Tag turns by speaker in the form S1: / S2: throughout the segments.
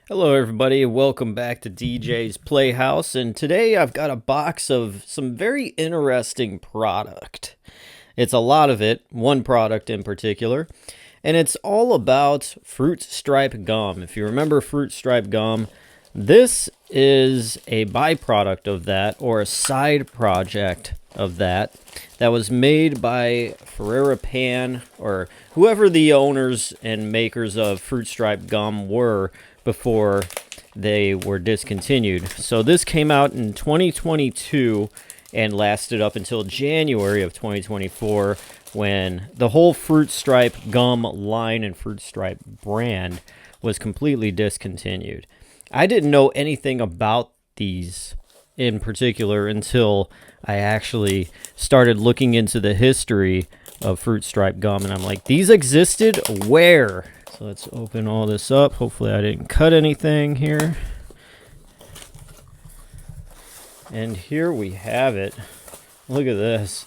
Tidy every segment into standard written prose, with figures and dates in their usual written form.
S1: Hello everybody, welcome back to DJ's Playhouse, and today I've got a box of some very interesting product. It's a lot of it, one product in particular, and it's all about fruit stripe gum. If you remember fruit stripe gum, this is a byproduct of that, or a side project of that was made by Ferrera Pan, or whoever the owners and makers of fruit stripe gum were before they were discontinued. So this came out in 2022 and lasted up until January of 2024, when the whole fruit stripe gum line and fruit stripe brand was completely discontinued. I didn't know anything about these in particular until I actually started looking into the history of fruit stripe gum, and I'm like, these existed where? So let's open all this up. Hopefully I didn't cut anything here. And here we have it. Look at this.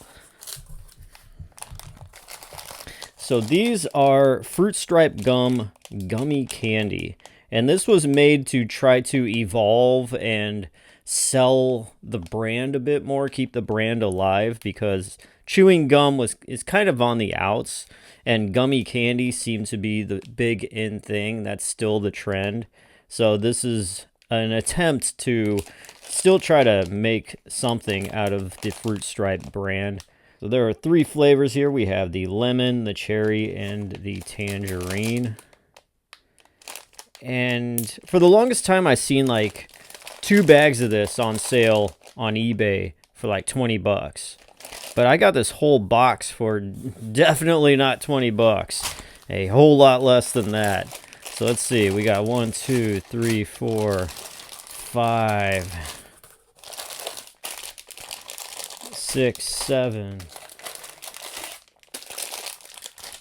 S1: So these are fruit stripe gum gummy candy. And this was made to try to evolve and sell the brand a bit more, keep the brand alive, because chewing gum is kind of on the outs, and gummy candy seemed to be the big in thing. That's still the trend. So this is an attempt to still try to make something out of the fruit stripe brand. So there are 3 flavors here. We have the lemon, the cherry, and the tangerine. And for the longest time, I seen like 2 bags of this on sale on eBay for like 20 bucks. But I got this whole box for definitely not 20 bucks. A whole lot less than that. So let's see. We got 1, 2, 3, 4, 5, 6, 7,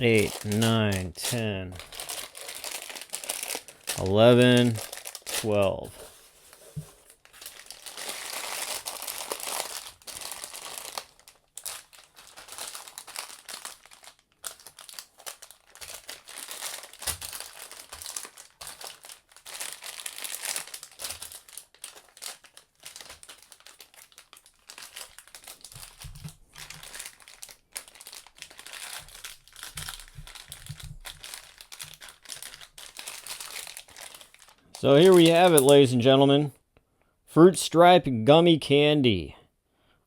S1: 8, 9, 10, 11, 12. So here we have it, ladies and gentlemen. Fruit stripe gummy candy.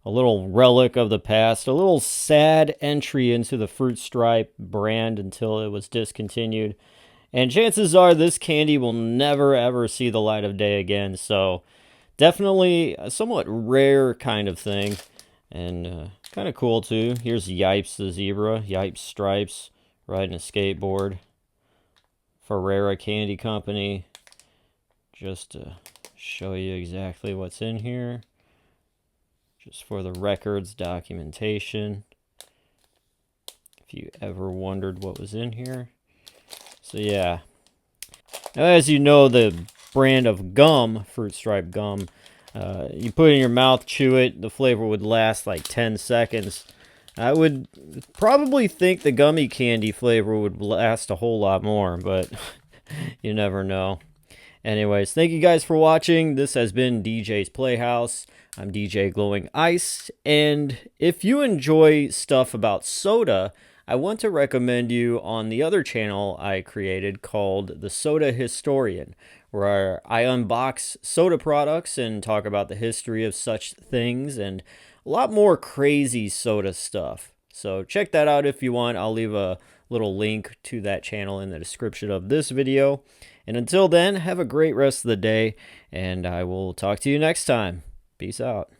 S1: A little relic of the past. A little sad entry into the fruit stripe brand until it was discontinued. And chances are this candy will never ever see the light of day again. So definitely a somewhat rare kind of thing. And kind of cool too. Here's Yipes the zebra. Yipes Stripes riding a skateboard. Ferrera Candy Company. Just to show you exactly what's in here. Just for the records documentation. If you ever wondered what was in here. So yeah. Now, as you know, the brand of gum, fruit stripe gum, you put it in your mouth, chew it, the flavor would last like 10 seconds. I would probably think the gummy candy flavor would last a whole lot more, but you never know. Anyways, thank you guys for watching. This has been DJ's Playhouse. I'm DJ Glowing Ice, and if you enjoy stuff about soda, I want to recommend you on the other channel I created called The Soda Historian, where I unbox soda products and talk about the history of such things and a lot more crazy soda stuff. So check that out if you want. I'll leave a little link to that channel in the description of this video. And until then, have a great rest of the day, and I will talk to you next time. Peace out.